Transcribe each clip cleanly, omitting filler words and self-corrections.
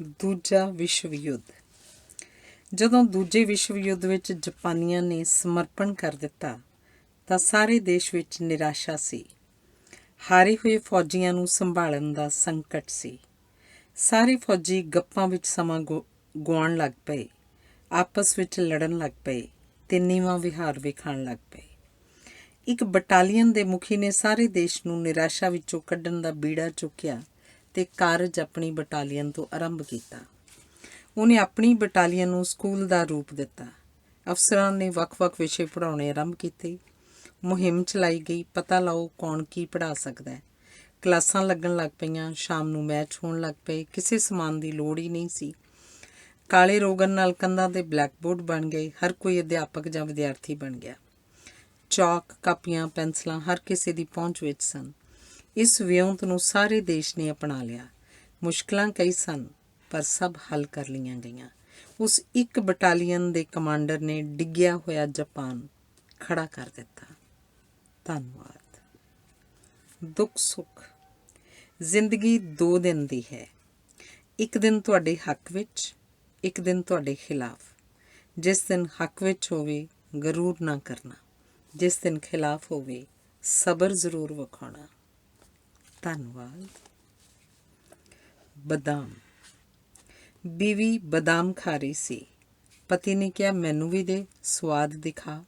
ਦੂਜਾ ਵਿਸ਼ਵ ਯੁੱਧ। ਜਦੋਂ ਦੂਜੇ ਵਿਸ਼ਵ ਯੁੱਧ ਵਿੱਚ ਜਾਪਾਨੀਆਂ ਨੇ ਸਮਰਪਣ ਕਰ ਦਿੱਤਾ ਤਾਂ ਸਾਰੇ ਦੇਸ਼ ਵਿੱਚ ਨਿਰਾਸ਼ਾ ਸੀ। ਹਾਰੇ ਹੋਏ ਫੌਜੀਆਂ ਨੂੰ ਸੰਭਾਲਣ ਦਾ ਸੰਕਟ ਸੀ। ਸਾਰੇ ਫੌਜੀ ਗੱਪਾਂ ਵਿੱਚ ਸਮਾਂ ਗੁਆਉਣ ਲੱਗ ਪਏ, ਆਪਸ ਵਿੱਚ ਲੜਨ ਲੱਗ ਪਏ ਤੇ ਨੀਵਾਂ ਵਿਹਾਰ ਵਿਖਾਉਣ ਲੱਗ ਪਏ। ਇੱਕ ਬਟਾਲੀਅਨ ਦੇ ਮੁਖੀ ਨੇ ਸਾਰੇ ਦੇਸ਼ ਨੂੰ ਨਿਰਾਸ਼ਾ ਵਿੱਚੋਂ ਕੱਢਣ ਦਾ ਬੀੜਾ ਚੁੱਕਿਆ ਤੇ ਕਾਰਜ ਆਪਣੀ ਬਟਾਲੀਅਨ ਤੋਂ ਆਰੰਭ ਕੀਤਾ। ਉਹਨੇ ਆਪਣੀ ਬਟਾਲੀਅਨ ਨੂੰ ਸਕੂਲ ਦਾ ਰੂਪ ਦਿੱਤਾ। ਅਫਸਰਾਂ ਨੇ ਵੱਖ-ਵੱਖ ਵਿਸ਼ੇ ਪੜ੍ਹਾਉਣੇ ਆਰੰਭ ਕੀਤੇ। ਮੁਹਿੰਮ ਚਲਾਈ ਗਈ, ਪਤਾ ਲਾਓ ਕੌਣ ਕੀ ਪੜ੍ਹਾ ਸਕਦਾ ਹੈ। ਕਲਾਸਾਂ ਲੱਗਣ ਲੱਗ ਪਈਆਂ, ਸ਼ਾਮ ਨੂੰ ਮੈਚ ਹੋਣ ਲੱਗ ਪਏ। ਕਿਸੇ ਸਮਾਨ ਦੀ ਲੋੜ ਹੀ ਨਹੀਂ ਸੀ। ਕਾਲੇ ਰੋਗਨ ਨਾਲ ਕੰਧਾਂ ਦੇ ਬਲੈਕਬੋਰਡ ਬਣ ਗਏ। ਹਰ ਕੋਈ ਅਧਿਆਪਕ ਜਾਂ ਵਿਦਿਆਰਥੀ ਬਣ ਗਿਆ। ਚੌਕ, ਕਾਪੀਆਂ, ਪੈਨਸਲਾਂ ਹਰ ਕਿਸੇ ਦੀ ਪਹੁੰਚ ਵਿੱਚ ਸਨ। ਇਸ ਵਿਉਂਤ ਨੂੰ ਸਾਰੇ ਦੇਸ਼ ਨੇ ਅਪਣਾ ਲਿਆ। ਮੁਸ਼ਕਲਾਂ ਕਈ ਸਨ, ਪਰ ਸਭ ਹੱਲ ਕਰ ਲਈਆਂ ਗਈਆਂ। ਉਸ ਇੱਕ ਬਟਾਲੀਅਨ ਦੇ ਕਮਾਂਡਰ ਨੇ ਡਿੱਗਿਆ ਹੋਇਆ ਜਾਪਾਨ ਖੜਾ ਕਰ ਦਿੱਤਾ। ਧੰਨਵਾਦ। ਦੁੱਖ ਸੁੱਖ। ਜ਼ਿੰਦਗੀ 2 ਦਿਨ ਦੀ ਹੈ। ਇੱਕ ਦਿਨ ਤੁਹਾਡੇ ਹੱਕ ਵਿੱਚ, ਇੱਕ ਦਿਨ ਤੁਹਾਡੇ ਖਿਲਾਫ। ਜਿਸ ਦਿਨ ਹੱਕ ਵਿੱਚ ਹੋਵੇ ਗਰੂਰ ਨਾ ਕਰਨਾ, ਜਿਸ ਦਿਨ ਖਿਲਾਫ ਹੋਵੇ ਸਬਰ ਜ਼ਰੂਰ ਵਿਖਾਉਣਾ। ਧੰਨਵਾਦ। ਬਦਾਮ। ਬੀਵੀ ਬਦਾਮ ਖਾ ਰਹੀ ਸੀ। ਪਤੀ ਨੇ ਕਿਹਾ, ਮੈਨੂੰ ਵੀ ਦੇ, ਸਵਾਦ ਦਿਖਾ।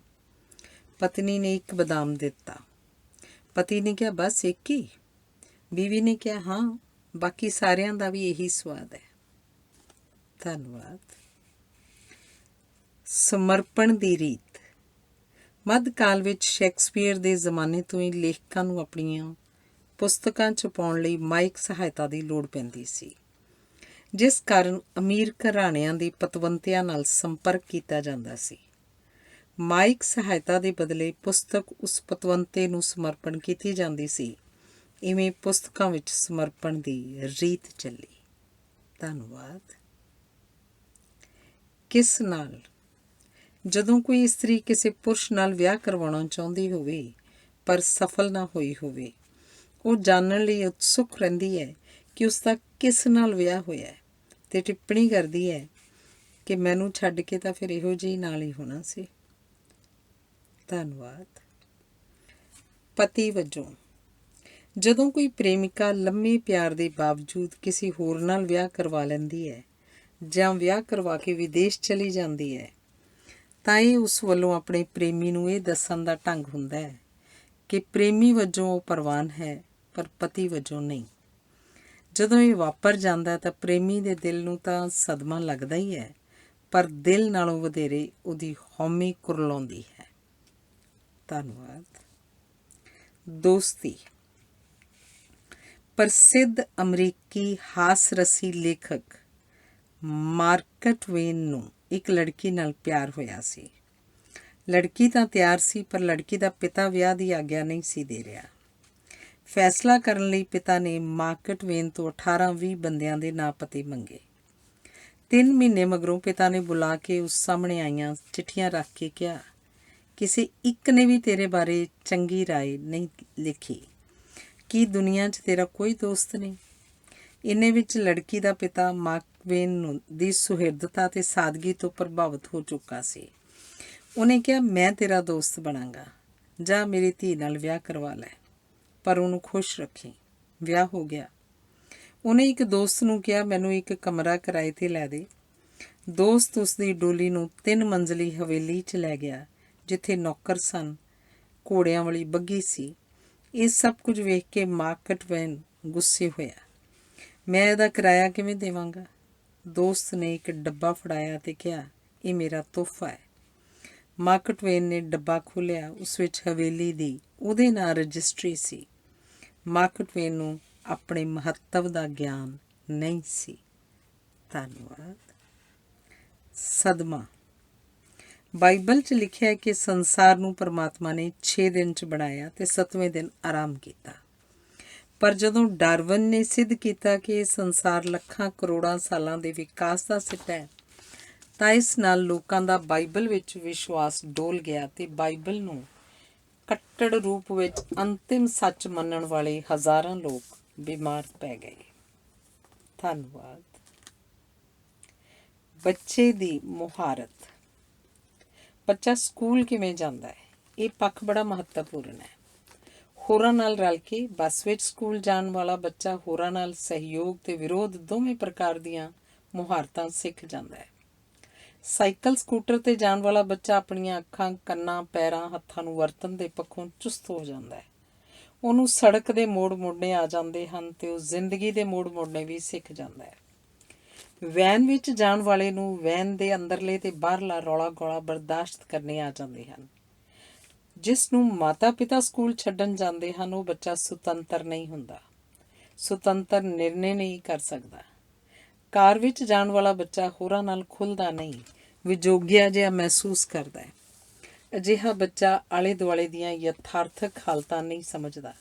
ਪਤਨੀ ਨੇ ਇੱਕ ਬਦਾਮ ਦਿੱਤਾ। ਪਤੀ ਨੇ ਕਿਹਾ, ਬਸ ਇੱਕ ਹੀ? ਬੀਵੀ ਨੇ ਕਿਹਾ, ਹਾਂ, ਬਾਕੀ ਸਾਰਿਆਂ ਦਾ ਵੀ ਇਹੀ ਸਵਾਦ ਹੈ। ਧੰਨਵਾਦ। ਸਮਰਪਣ ਦੀ ਰੀਤ। ਮੱਧਕਾਲ ਵਿੱਚ ਸ਼ੇਕਸਪੀਅਰ ਦੇ ਜ਼ਮਾਨੇ ਤੋਂ ਹੀ ਲੇਖਕਾਂ ਨੂੰ ਆਪਣੀਆਂ ਪੁਸਤਕਾਂ ਛਪਾਉਣ ਲਈ ਮਾਇਕ ਸਹਾਇਤਾ ਦੀ ਲੋੜ ਪੈਂਦੀ ਸੀ, ਜਿਸ ਕਾਰਨ ਅਮੀਰ ਘਰਾਣਿਆਂ ਦੀ ਪਤਵੰਤਿਆਂ ਨਾਲ ਸੰਪਰਕ ਕੀਤਾ ਜਾਂਦਾ ਸੀ। ਮਾਇਕ ਸਹਾਇਤਾ ਦੇ ਬਦਲੇ ਪੁਸਤਕ ਉਸ ਪਤਵੰਤੇ ਨੂੰ ਸਮਰਪਣ ਕੀਤੀ ਜਾਂਦੀ ਸੀ। ਇਵੇਂ ਪੁਸਤਕਾਂ ਵਿੱਚ ਸਮਰਪਣ ਦੀ ਰੀਤ ਚੱਲੀ। ਧੰਨਵਾਦ। ਕਿਸ ਨਾਲ। ਜਦੋਂ ਕੋਈ ਇਸਤਰੀ ਕਿਸੇ ਪੁਰਸ਼ ਨਾਲ ਵਿਆਹ ਕਰਵਾਉਣਾ ਚਾਹੁੰਦੀ ਹੋਵੇ ਪਰ ਸਫਲ ਨਾ ਹੋਈ ਹੋਵੇ, ਉਹ ਜਾਣਨ ਲਈ ਉਤਸੁਕ ਰਹਿੰਦੀ ਹੈ ਕਿ ਉਸਦਾ ਕਿਸ ਨਾਲ ਵਿਆਹ ਹੋਇਆ ਤੇ ਟਿੱਪਣੀ ਕਰਦੀ ਹੈ ਕਿ ਮੈਨੂੰ ਛੱਡ ਕੇ ਤਾਂ ਫਿਰ ਇਹੋ ਜਿਹੀ ਨਾਲ ਹੀ ਹੋਣਾ ਸੀ। ਧੰਨਵਾਦ। ਪਤੀ ਵਜੋਂ। ਜਦੋਂ ਕੋਈ ਪ੍ਰੇਮਿਕਾ ਲੰਮੇ ਪਿਆਰ ਦੇ ਬਾਵਜੂਦ ਕਿਸੇ ਹੋਰ ਨਾਲ ਵਿਆਹ ਕਰਵਾ ਲੈਂਦੀ ਹੈ ਜਾਂ ਵਿਆਹ ਕਰਵਾ ਕੇ ਵਿਦੇਸ਼ ਚਲੀ ਜਾਂਦੀ ਹੈ ਤਾਂ ਇਹ ਉਸ ਵੱਲੋਂ ਆਪਣੇ ਪ੍ਰੇਮੀ ਨੂੰ ਇਹ ਦੱਸਣ ਦਾ ਢੰਗ ਹੁੰਦਾ ਹੈ ਕਿ ਪ੍ਰੇਮੀ ਵਜੋਂ ਉਹ ਪ੍ਰਵਾਨ ਹੈ, ਪਰ ਪਤੀ ਵਜੋਂ ਨਹੀਂ। ਜਦੋਂ ਇਹ ਵਾਪਰ ਜਾਂਦਾ ਤਾਂ ਪ੍ਰੇਮੀ ਦੇ ਦਿਲ ਨੂੰ ਤਾਂ ਸਦਮਾ ਲੱਗਦਾ ਹੀ ਹੈ, ਪਰ ਦਿਲ ਨਾਲੋਂ ਵਧੇਰੇ ਉਹਦੀ ਹਉਮੈ ਕੁਰਲਾਉਂਦੀ ਹੈ। ਧੰਨਵਾਦ। ਦੋਸਤੀ। ਪ੍ਰਸਿੱਧ ਅਮਰੀਕੀ ਹਾਸ-ਰਸੀ ਲੇਖਕ ਮਾਰਕ ਟਵੇਨ ਨੂੰ ਇੱਕ ਲੜਕੀ ਨਾਲ ਪਿਆਰ ਹੋਇਆ ਸੀ। ਲੜਕੀ ਤਾਂ ਤਿਆਰ ਸੀ, ਪਰ ਲੜਕੀ ਦਾ ਪਿਤਾ ਵਿਆਹ ਦੀ ਆਗਿਆ ਨਹੀਂ ਸੀ ਦੇ ਰਿਹਾ। ਫੈਸਲਾ ਕਰਨ ਲਈ ਪਿਤਾ ਨੇ ਮਾਰਕ ਟਵੇਨ ਤੋਂ 18-20 ਬੰਦਿਆਂ ਦੇ ਨਾਂ ਪਤੇ ਮੰਗੇ। 3 ਮਹੀਨੇ ਮਗਰੋਂ ਪਿਤਾ ਨੇ ਬੁਲਾ ਕੇ ਉਸ ਸਾਹਮਣੇ ਆਈਆਂ ਚਿੱਠੀਆਂ ਰੱਖ ਕੇ ਕਿਹਾ, ਕਿਸੇ ਇੱਕ ਨੇ ਵੀ ਤੇਰੇ ਬਾਰੇ ਚੰਗੀ ਰਾਏ ਨਹੀਂ ਲਿਖੀ। ਕੀ ਦੁਨੀਆ 'ਚ ਤੇਰਾ ਕੋਈ ਦੋਸਤ ਨਹੀਂ? ਇੰਨੇ ਵਿੱਚ ਲੜਕੀ ਦਾ ਪਿਤਾ ਮਾਰਕ ਟਵੇਨ ਦੀ ਸੁਹਿਰਦਤਾ ਤੇ ਸਾਦਗੀ ਤੋਂ ਪ੍ਰਭਾਵਿਤ ਹੋ ਚੁੱਕਾ ਸੀ। ਉਹਨੇ ਕਿਹਾ, ਮੈਂ ਤੇਰਾ ਦੋਸਤ ਬਣਾਂਗਾ, ਜਾ ਮੇਰੀ ਧੀ ਨਾਲ ਵਿਆਹ ਕਰਵਾ ਲੈ, ਪਰ ਉਹਨੂੰ ਖੁਸ਼ ਰੱਖੀ। ਵਿਆਹ ਹੋ ਗਿਆ। ਉਹਨੇ ਇੱਕ ਦੋਸਤ ਨੂੰ ਕਿਹਾ, ਮੈਨੂੰ ਇੱਕ ਕਮਰਾ ਕਿਰਾਏ 'ਤੇ ਲੈ ਦੇ। ਦੋਸਤ ਉਸਦੀ ਡੋਲੀ ਨੂੰ 3 ਮੰਜ਼ਲੀ ਹਵੇਲੀ 'ਚ ਲੈ ਗਿਆ, ਜਿੱਥੇ ਨੌਕਰ ਸਨ, ਘੋੜਿਆਂ ਵਾਲੀ ਬੱਘੀ ਸੀ। ਇਹ ਸਭ ਕੁਝ ਵੇਖ ਕੇ ਮਾਰਕ ਟਵੇਨ ਗੁੱਸੇ ਹੋਇਆ। ਮੈਂ ਇਹਦਾ ਕਿਰਾਇਆ ਕਿਵੇਂ ਦੇਵਾਂਗਾ? ਦੋਸਤ ਨੇ ਇੱਕ ਡੱਬਾ ਫੜਾਇਆ ਤੇ ਕਿਹਾ, ਇਹ ਮੇਰਾ ਤੋਹਫਾ ਹੈ। ਮਾਰਕ ਟਵੇਨ ਨੇ ਡੱਬਾ ਖੋਲ੍ਹਿਆ। ਉਸ ਵਿੱਚ ਹਵੇਲੀ ਦੀ ਉਹਦੇ ਨਾਂ ਰਜਿਸਟਰੀ ਸੀ। ਮਾਰਕ ਟਵੇਨ ਨੂੰ ਆਪਣੇ ਮਹੱਤਵ ਦਾ ਗਿਆਨ ਨਹੀਂ ਸੀ। ਧੰਨਵਾਦ। ਸਦਮਾ। ਬਾਈਬਲ 'ਚ ਲਿਖਿਆ ਹੈ ਕਿ ਸੰਸਾਰ ਨੂੰ ਪਰਮਾਤਮਾ ਨੇ 6 ਦਿਨ 'ਚ ਬਣਾਇਆ ਤੇ 7ਵੇਂ ਦਿਨ ਆਰਾਮ ਕੀਤਾ। ਪਰ ਜਦੋਂ ਡਾਰਵਨ ਨੇ ਸਿੱਧ ਕੀਤਾ ਕਿ ਇਹ ਸੰਸਾਰ ਲੱਖਾਂ ਕਰੋੜਾਂ ਸਾਲਾਂ ਦੇ ਵਿਕਾਸ ਦਾ ਸਿੱਟਾ ਹੈ, ਤਾਂ ਇਸ ਨਾਲ ਲੋਕਾਂ ਦਾ ਬਾਈਬਲ ਵਿੱਚ ਵਿਸ਼ਵਾਸ ਡੋਲ ਗਿਆ ਤੇ ਬਾਈਬਲ ਨੂੰ ਕੱਟੜ ਰੂਪ ਵਿੱਚ ਅੰਤਿਮ ਸੱਚ ਮੰਨਣ ਵਾਲੇ ਹਜ਼ਾਰਾਂ ਲੋਕ ਬਿਮਾਰ ਪੈ ਗਏ। ਧੰਨਵਾਦ। ਬੱਚੇ ਦੀ ਮੁਹਾਰਤ। ਬੱਚਾ ਸਕੂਲ ਕਿਵੇਂ ਜਾਂਦਾ ਹੈ, ਇਹ ਪੱਖ ਬੜਾ ਮਹੱਤਵਪੂਰਨ ਹੈ। ਹੋਰਾਂ ਨਾਲ ਰਲ ਕੇ ਬੱਸ ਵਿੱਚ ਸਕੂਲ ਜਾਣ ਵਾਲਾ ਬੱਚਾ ਹੋਰਾਂ ਨਾਲ ਸਹਿਯੋਗ ਤੇ ਵਿਰੋਧ ਦੋਵੇਂ ਪ੍ਰਕਾਰ ਦੀਆਂ ਮੁਹਾਰਤਾਂ ਸਿੱਖ ਜਾਂਦਾ ਹੈ। ਸਾਈਕਲ ਸਕੂਟਰ ਤੇ ਜਾਣ ਵਾਲਾ ਬੱਚਾ ਆਪਣੀਆਂ ਅੱਖਾਂ, ਕੰਨਾਂ, ਪੈਰਾਂ, ਹੱਥਾਂ ਨੂੰ ਵਰਤਣ ਦੇ ਪੱਖੋਂ ਚੁਸਤ ਹੋ ਜਾਂਦਾ ਹੈ। ਉਹਨੂੰ ਸੜਕ ਦੇ ਮੋੜ ਮੁੜਨੇ ਆ ਜਾਂਦੇ ਹਨ ਤੇ ਉਹ ਜ਼ਿੰਦਗੀ ਦੇ ਮੋੜ ਮੁੜਨੇ ਵੀ ਸਿੱਖ ਜਾਂਦਾ ਹੈ। ਵੈਨ ਵਿੱਚ ਜਾਣ ਵਾਲੇ ਨੂੰ ਵੈਨ ਦੇ ਅੰਦਰਲੇ ਤੇ ਬਾਹਰਲਾ ਰੌਲਾ ਗੌਲਾ ਬਰਦਾਸ਼ਤ ਕਰਨੇ ਆ ਜਾਂਦੇ ਹਨ। ਜਿਸ ਨੂੰ ਮਾਤਾ ਪਿਤਾ ਸਕੂਲ ਛੱਡਣ ਜਾਂਦੇ ਹਨ, ਉਹ ਬੱਚਾ ਸੁਤੰਤਰ ਨਹੀਂ ਹੁੰਦਾ, ਸੁਤੰਤਰ ਨਿਰਣੇ ਨਹੀਂ ਕਰ ਸਕਦਾ। ਕਾਰ ਵਿੱਚ ਜਾਣ ਵਾਲਾ ਬੱਚਾ ਹੋਰਾਂ ਨਾਲ ਖੁੱਲ੍ਹਦਾ ਨਹੀਂ, ਵਿਜੋਗਿਆ ਜਿਹਾ ਮਹਿਸੂਸ ਕਰਦਾ ਹੈ। ਅਜਿਹਾ ਬੱਚਾ ਆਲੇ ਦੁਆਲੇ ਦੀਆਂ ਯਥਾਰਥਕ ਹਾਲਤਾਂ ਨਹੀਂ ਸਮਝਦਾ।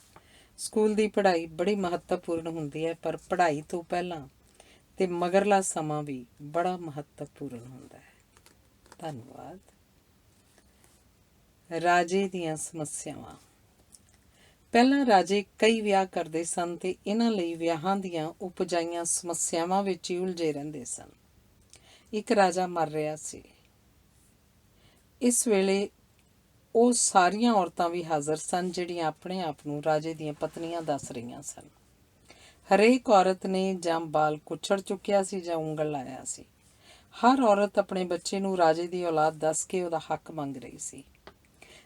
ਸਕੂਲ ਦੀ ਪੜ੍ਹਾਈ ਬੜੀ ਮਹੱਤਵਪੂਰਨ ਹੁੰਦੀ ਹੈ, ਪਰ ਪੜ੍ਹਾਈ ਤੋਂ ਪਹਿਲਾਂ ਤੇ ਮਗਰਲਾ ਸਮਾਂ ਵੀ ਬੜਾ ਮਹੱਤਵਪੂਰਨ ਹੁੰਦਾ ਹੈ। ਧੰਨਵਾਦ। ਰਾਜੇ ਦੀਆਂ ਸਮੱਸਿਆਵਾਂ। ਪਹਿਲਾਂ ਰਾਜੇ ਕਈ ਵਿਆਹ ਕਰਦੇ ਸਨ ਤੇ ਇਹਨਾਂ ਲਈ ਵਿਆਹਾਂ ਦੀਆਂ ਉਪਜਾਈਆਂ ਸਮੱਸਿਆਵਾਂ ਵਿੱਚ ਹੀ ਉਲਝੇ ਰਹਿੰਦੇ ਸਨ। ਇੱਕ ਰਾਜਾ ਮਰ ਰਿਹਾ ਸੀ। ਇਸ ਵੇਲੇ ਉਹ ਸਾਰੀਆਂ ਔਰਤਾਂ ਵੀ ਹਾਜ਼ਰ ਸਨ ਜਿਹੜੀਆਂ ਆਪਣੇ ਆਪ ਨੂੰ ਰਾਜੇ ਦੀਆਂ ਪਤਨੀਆਂ ਦੱਸ ਰਹੀਆਂ ਸਨ। ਹਰੇਕ ਔਰਤ ਨੇ ਜਾਂ ਬਾਲ ਕੁੱਛੜ ਚੁੱਕਿਆ ਸੀ ਜਾਂ ਉਂਗਲ ਲਾਇਆ ਸੀ। ਹਰ ਔਰਤ ਆਪਣੇ ਬੱਚੇ ਨੂੰ ਰਾਜੇ ਦੀ ਔਲਾਦ ਦੱਸ ਕੇ ਉਹਦਾ ਹੱਕ ਮੰਗ ਰਹੀ ਸੀ।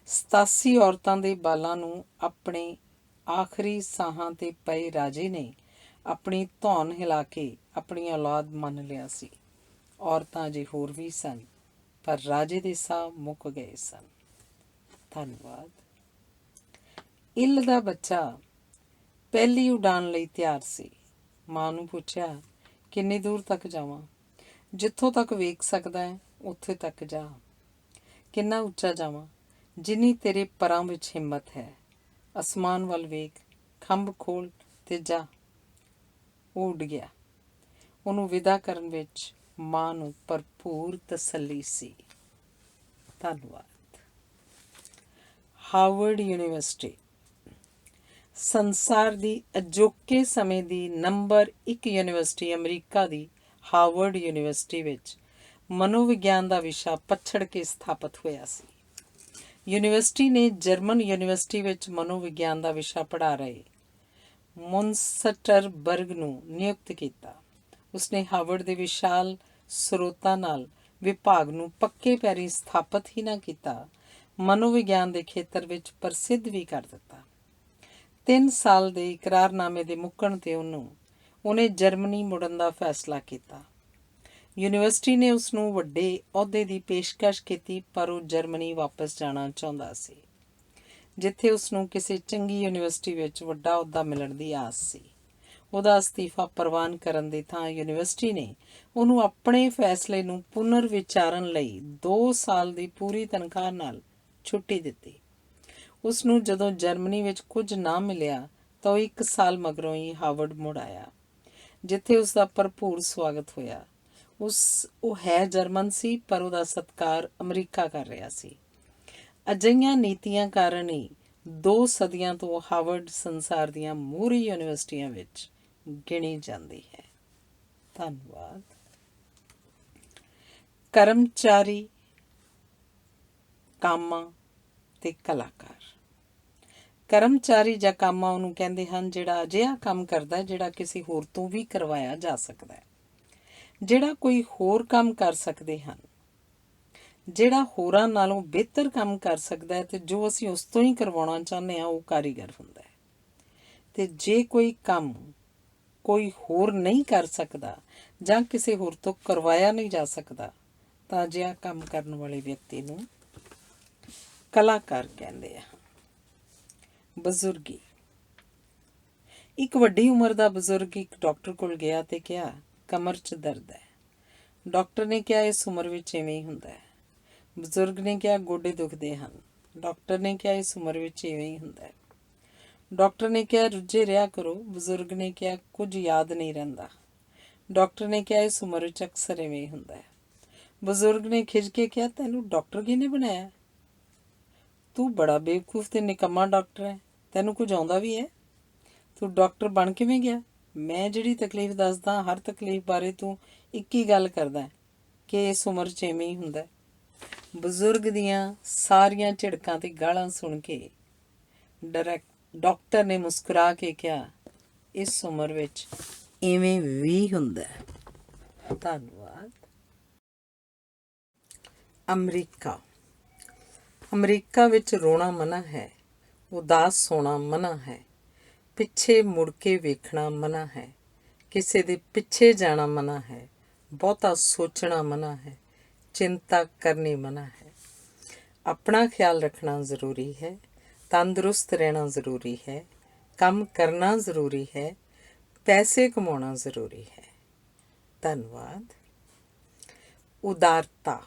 87 ਔਰਤਾਂ ਦੇ ਬਾਲਾਂ ਨੂੰ ਆਪਣੇ ਆਖਰੀ ਸਾਹਾਂ 'ਤੇ ਪਏ ਰਾਜੇ ਨੇ ਆਪਣੀ ਧੌਣ ਹਿਲਾ ਕੇ ਆਪਣੀ ਔਲਾਦ ਮੰਨ ਲਿਆ ਸੀ। ਔਰਤਾਂ ਅਜੇ ਹੋਰ ਵੀ ਸਨ, ਪਰ ਰਾਜੇ ਦੇ ਸਾਹ ਮੁੱਕ ਗਏ ਸਨ। ਧੰਨਵਾਦ। ਇੱਲ ਦਾ ਬੱਚਾ ਪਹਿਲੀ ਉਡਾਨ ਲਈ ਤਿਆਰ ਸੀ। ਮਾਂ ਨੂੰ ਪੁੱਛਿਆ, ਕਿੰਨੀ ਦੂਰ ਤੱਕ ਜਾਵਾਂ? ਜਿੱਥੋਂ ਤੱਕ ਵੇਖ ਸਕਦਾ ਹੈ ਉੱਥੇ ਤੱਕ ਜਾ। ਕਿੰਨਾ ਉੱਚਾ ਜਾਵਾਂ? ਜਿੰਨੀ ਤੇਰੇ ਪਰਾਂ ਵਿੱਚ ਹਿੰਮਤ ਹੈ। ਅਸਮਾਨ ਵੱਲ ਵੇਖ, ਖੰਭ ਖੋਲ ਤੇ ਜਾ। ਉਹ ਉੱਡ ਗਿਆ। ਉਹਨੂੰ ਵਿਦਾ ਕਰਨ ਵਿੱਚ ਮਾਂ ਨੂੰ ਭਰਪੂਰ ਤਸੱਲੀ ਸੀ। ਧੰਨਵਾਦ। ਹਾਰਵਰਡ ਯੂਨੀਵਰਸਿਟੀ ਸੰਸਾਰ ਦੀ ਅਜੋਕੇ ਸਮੇਂ ਦੀ ਨੰਬਰ 1 ਯੂਨੀਵਰਸਿਟੀ ਅਮਰੀਕਾ ਦੀ ਹਾਰਵਰਡ ਯੂਨੀਵਰਸਿਟੀ ਵਿੱਚ ਮਨੋਵਿਗਿਆਨ ਦਾ ਵਿਸ਼ਾ ਪਛੜ ਕੇ ਸਥਾਪਿਤ ਹੋਇਆ ਸੀ। ਯੂਨੀਵਰਸਿਟੀ ਨੇ ਜਰਮਨ ਯੂਨੀਵਰਸਿਟੀ ਵਿੱਚ ਮਨੋਵਿਗਿਆਨ ਦਾ ਵਿਸ਼ਾ ਪੜ੍ਹਾ ਰਹੇ ਮੁਨਸਟਰਬਰਗ ਨੂੰ ਨਿਯੁਕਤ ਕੀਤਾ। ਉਸਨੇ ਹਾਰਵਰਡ ਦੇ ਵਿਸ਼ਾਲ ਸਰੋਤਾਂ ਨਾਲ ਵਿਭਾਗ ਨੂੰ ਪੱਕੇ ਪੈਰੀਂ ਸਥਾਪਿਤ ਹੀ ਨਾ ਕੀਤਾ, ਮਨੋਵਿਗਿਆਨ ਦੇ ਖੇਤਰ ਵਿੱਚ ਪ੍ਰਸਿੱਧ ਵੀ ਕਰ ਦਿੱਤਾ। 3 ਸਾਲ ਦੇ ਇਕਰਾਰਨਾਮੇ ਦੇ ਮੁੱਕਣ 'ਤੇ ਉਹਨੇ ਜਰਮਨੀ ਮੁੜਨ ਦਾ ਫੈਸਲਾ ਕੀਤਾ। ਯੂਨੀਵਰਸਿਟੀ ਨੇ ਉਸ ਨੂੰ ਵੱਡੇ ਅਹੁਦੇ ਦੀ ਪੇਸ਼ਕਸ਼ ਕੀਤੀ, ਪਰ ਉਹ ਜਰਮਨੀ ਵਾਪਸ ਜਾਣਾ ਚਾਹੁੰਦਾ ਸੀ, ਜਿੱਥੇ ਉਸ ਨੂੰ ਕਿਸੇ ਚੰਗੀ ਯੂਨੀਵਰਸਿਟੀ ਵਿੱਚ ਵੱਡਾ ਅਹੁਦਾ ਮਿਲਣ ਦੀ ਆਸ ਸੀ। ਉਹਦਾ ਅਸਤੀਫਾ ਪ੍ਰਵਾਨ ਕਰਨ ਦੀ ਥਾਂ ਯੂਨੀਵਰਸਿਟੀ ਨੇ ਉਹਨੂੰ ਆਪਣੇ ਫੈਸਲੇ ਨੂੰ ਪੁਨਰ ਵਿਚਾਰਨ ਲਈ 2 ਸਾਲ ਦੀ ਪੂਰੀ ਤਨਖਾਹ ਨਾਲ ਛੁੱਟੀ ਦਿੱਤੀ। ਉਸ ਨੂੰ ਜਦੋਂ ਜਰਮਨੀ ਵਿੱਚ ਕੁਝ ਨਾ ਮਿਲਿਆ ਤਾਂ ਉਹ 1 ਸਾਲ ਮਗਰੋਂ ਹੀ ਹਾਰਵਰਡ ਮੁੜ ਆਇਆ, ਜਿੱਥੇ ਉਸ ਦਾ ਭਰਪੂਰ ਸਵਾਗਤ ਹੋਇਆ। ਉਹ ਹੈ ਜਰਮਨ ਸੀ, ਪਰ ਉਹਦਾ ਸਤਿਕਾਰ ਅਮਰੀਕਾ ਕਰ ਰਿਹਾ ਸੀ। ਅਜਿਹੀਆਂ ਨੀਤੀਆਂ ਕਾਰਨ ਹੀ 2 ਸਦੀਆਂ ਤੋਂ ਹਾਰਵਰਡ ਸੰਸਾਰ ਦੀਆਂ ਮੋਹਰੀ ਯੂਨੀਵਰਸਿਟੀਆਂ ਵਿੱਚ ਗਿਣੀ ਜਾਂਦੀ ਹੈ। ਧੰਨਵਾਦ। ਕਰਮਚਾਰੀ, ਕਾਮਾ ਤੇ ਕਲਾਕਾਰ। ਕਰਮਚਾਰੀ ਜਾਂ ਕਾਮਾ ਉਹਨੂੰ ਕਹਿੰਦੇ ਹਨ ਜਿਹੜਾ ਅਜਿਹਾ ਕੰਮ ਕਰਦਾ ਜਿਹੜਾ ਕਿਸੇ ਹੋਰ ਤੋਂ ਵੀ ਕਰਵਾਇਆ ਜਾ ਸਕਦਾ ਹੈ, ਜਿਹੜਾ ਕੋਈ ਹੋਰ ਕੰਮ ਕਰ ਸਕਦੇ ਹਨ, ਜਿਹੜਾ ਹੋਰਾਂ ਨਾਲੋਂ ਬਿਹਤਰ ਕੰਮ ਕਰ ਸਕਦਾ ਹੈ ਤੇ ਜੋ ਅਸੀਂ ਉਸ ਤੋਂ ਹੀ ਕਰਵਾਉਣਾ ਚਾਹੁੰਦੇ ਹਾਂ ਉਹ ਕਾਰੀਗਰ ਹੁੰਦਾ ਹੈ। ਤੇ ਜੇ ਕੋਈ ਕੰਮ ਕੋਈ ਹੋਰ ਨਹੀਂ ਕਰ ਸਕਦਾ ਜਾਂ ਕਿਸੇ ਹੋਰ ਤੋਂ ਕਰਵਾਇਆ ਨਹੀਂ ਜਾ ਸਕਦਾ ਤਾਂ ਅਜਿਹਾ ਕੰਮ ਕਰਨ ਵਾਲੇ ਵਿਅਕਤੀ ਨੂੰ ਕਲਾਕਾਰ ਕਹਿੰਦੇ ਆ। ਬਜ਼ੁਰਗੀ। ਇੱਕ ਵੱਡੀ ਉਮਰ ਦਾ ਬਜ਼ੁਰਗ ਇੱਕ ਡਾਕਟਰ ਕੋਲ ਗਿਆ ਤੇ ਕਿਹਾ, ਕਮਰ 'ਚ ਦਰਦ ਹੈ। ਡਾਕਟਰ ਨੇ ਕਿਹਾ, ਇਸ ਉਮਰ ਵਿੱਚ ਇਵੇਂ ਹੀ ਹੁੰਦਾ ਹੈ। ਬਜ਼ੁਰਗ ਨੇ ਕਿਹਾ, ਗੋਡੇ ਦੁਖਦੇ ਹਨ। ਡਾਕਟਰ ਨੇ ਕਿਹਾ, ਇਸ ਉਮਰ ਵਿੱਚ ਇਵੇਂ ਹੀ ਹੁੰਦਾ ਹੈ। ਡਾਕਟਰ ਨੇ ਕਿਹਾ, ਰੁੱਝੇ ਰਿਹਾ ਕਰੋ। ਬਜ਼ੁਰਗ ਨੇ ਕਿਹਾ, ਕੁਝ ਯਾਦ ਨਹੀਂ ਰਹਿੰਦਾ। ਡਾਕਟਰ ਨੇ ਕਿਹਾ, ਇਸ ਉਮਰ ਵਿੱਚ ਅਕਸਰ ਇਵੇਂ ਹੀ ਹੁੰਦਾ ਹੈ। ਬਜ਼ੁਰਗ ਨੇ ਖਿਝ ਕੇ ਕਿਹਾ, ਤੈਨੂੰ ਡਾਕਟਰ ਕਿਹਨੇ ਬਣਾਇਆ? ਤੂੰ ਬੜਾ ਬੇਵਕੂਫ ਤੇ ਨਿਕੰਮਾ ਡਾਕਟਰ ਹੈ। ਤੈਨੂੰ ਕੁਝ ਆਉਂਦਾ ਵੀ ਹੈ? ਤੂੰ ਡਾਕਟਰ ਬਣ ਕਿਵੇਂ ਗਿਆ? ਮੈਂ ਜਿਹੜੀ ਤਕਲੀਫ ਦੱਸਦਾ ਹਰ ਤਕਲੀਫ ਬਾਰੇ ਤੂੰ ਇੱਕ ਹੀ ਗੱਲ ਕਰਦਾ, ਕਿ ਇਸ ਉਮਰ 'ਚ ਇਵੇਂ ਹੀ ਹੁੰਦਾ। ਬਜ਼ੁਰਗ ਦੀਆਂ ਸਾਰੀਆਂ ਝਿੜਕਾਂ ਤੇ ਗਾਲਾਂ ਸੁਣ ਕੇ ਡਾਕਟਰ ਨੇ ਮੁਸਕਰਾ ਕੇ ਕਿਹਾ, ਇਸ ਉਮਰ ਵਿੱਚ ਇਵੇਂ ਵੀ ਹੁੰਦਾ। ਧੰਨਵਾਦ। ਅਮਰੀਕਾ ਵਿੱਚ ਰੋਣਾ ਮਨ੍ਹਾ ਹੈ, ਉਦਾਸ ਹੋਣਾ ਮਨ੍ਹਾ ਹੈ, ਪਿੱਛੇ ਮੁੜ ਕੇ ਵੇਖਣਾ ਮਨ੍ਹਾ ਹੈ, ਕਿਸੇ ਦੇ ਪਿੱਛੇ ਜਾਣਾ ਮਨ੍ਹਾ ਹੈ, ਬਹੁਤਾ ਸੋਚਣਾ ਮਨ੍ਹਾ ਹੈ, ਚਿੰਤਾ ਕਰਨੀ ਮਨ੍ਹਾ ਹੈ। ਆਪਣਾ ਖਿਆਲ ਰੱਖਣਾ ਜ਼ਰੂਰੀ ਹੈ, ਤੰਦਰੁਸਤ ਰਹਿਣਾ ਜ਼ਰੂਰੀ ਹੈ, ਕੰਮ ਕਰਨਾ ਜ਼ਰੂਰੀ ਹੈ, ਪੈਸੇ ਕਮਾਉਣਾ ਜ਼ਰੂਰੀ ਹੈ। ਧੰਨਵਾਦ। ਉਦਾਰਤਾ।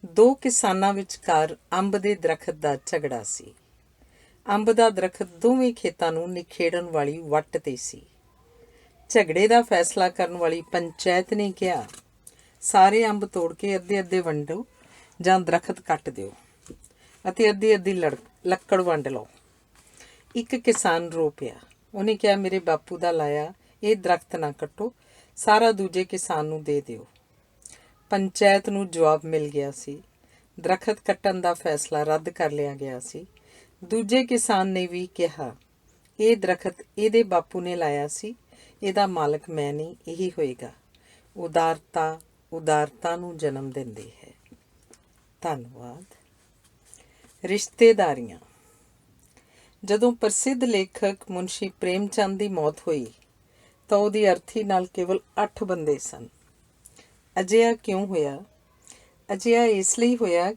ਦੋ ਕਿਸਾਨਾਂ ਵਿਚਕਾਰ ਅੰਬ ਦੇ ਦਰਖਤ ਦਾ ਝਗੜਾ ਸੀ। ਅੰਬ ਦਾ ਦਰਖਤ ਦੋਵੇਂ ਖੇਤਾਂ ਨੂੰ ਨਿਖੇੜਨ ਵਾਲੀ ਵੱਟ 'ਤੇ ਸੀ। ਝਗੜੇ ਦਾ ਫੈਸਲਾ ਕਰਨ ਵਾਲੀ ਪੰਚਾਇਤ ਨੇ ਕਿਹਾ, ਸਾਰੇ ਅੰਬ ਤੋੜ ਕੇ ਅੱਧੇ ਅੱਧੇ ਵੰਡੋ ਜਾਂ ਦਰਖਤ ਕੱਟ ਦਿਓ ਅਤੇ ਅੱਧੀ ਅੱਧੀ ਲੱਕੜ ਵੰਡ ਲਓ। ਇੱਕ ਕਿਸਾਨ ਰੋ ਪਿਆ। ਉਹਨੇ ਕਿਹਾ, ਮੇਰੇ ਬਾਪੂ ਦਾ ਲਾਇਆ ਇਹ ਦਰਖਤ ਨਾ ਕੱਟੋ, ਸਾਰਾ ਦੂਜੇ ਕਿਸਾਨ ਨੂੰ ਦੇ ਦਿਓ। ਪੰਚਾਇਤ ਨੂੰ ਜਵਾਬ ਮਿਲ ਗਿਆ ਸੀ। ਦਰਖਤ ਕੱਟਣ ਦਾ ਫੈਸਲਾ ਰੱਦ ਕਰ ਲਿਆ ਗਿਆ ਸੀ। ਦੂਜੇ ਕਿਸਾਨ ਨੇ ਵੀ ਕਿਹਾ, ਇਹ ਦਰਖਤ ਇਹਦੇ ਬਾਪੂ ਨੇ ਲਾਇਆ ਸੀ, ਇਹਦਾ ਮਾਲਕ ਮੈਂ ਨਹੀਂ, ਇਹੀ ਹੋਏਗਾ। ਉਦਾਰਤਾ ਨੂੰ ਜਨਮ ਦਿੰਦੀ ਹੈ। ਧੰਨਵਾਦ। ਰਿਸ਼ਤੇਦਾਰੀਆਂ। ਜਦੋਂ ਪ੍ਰਸਿੱਧ ਲੇਖਕ ਮੁਨਸ਼ੀ ਪ੍ਰੇਮ ਚੰਦ ਦੀ ਮੌਤ ਹੋਈ ਤਾਂ ਉਹਦੀ ਅਰਥੀ ਨਾਲ ਕੇਵਲ 8 ਬੰਦੇ ਸਨ। ਅਜਿਹਾ ਕਿਉਂ ਹੋਇਆ? ਅਜਿਹਾ ਇਸ ਲਈ ਹੋਇਆ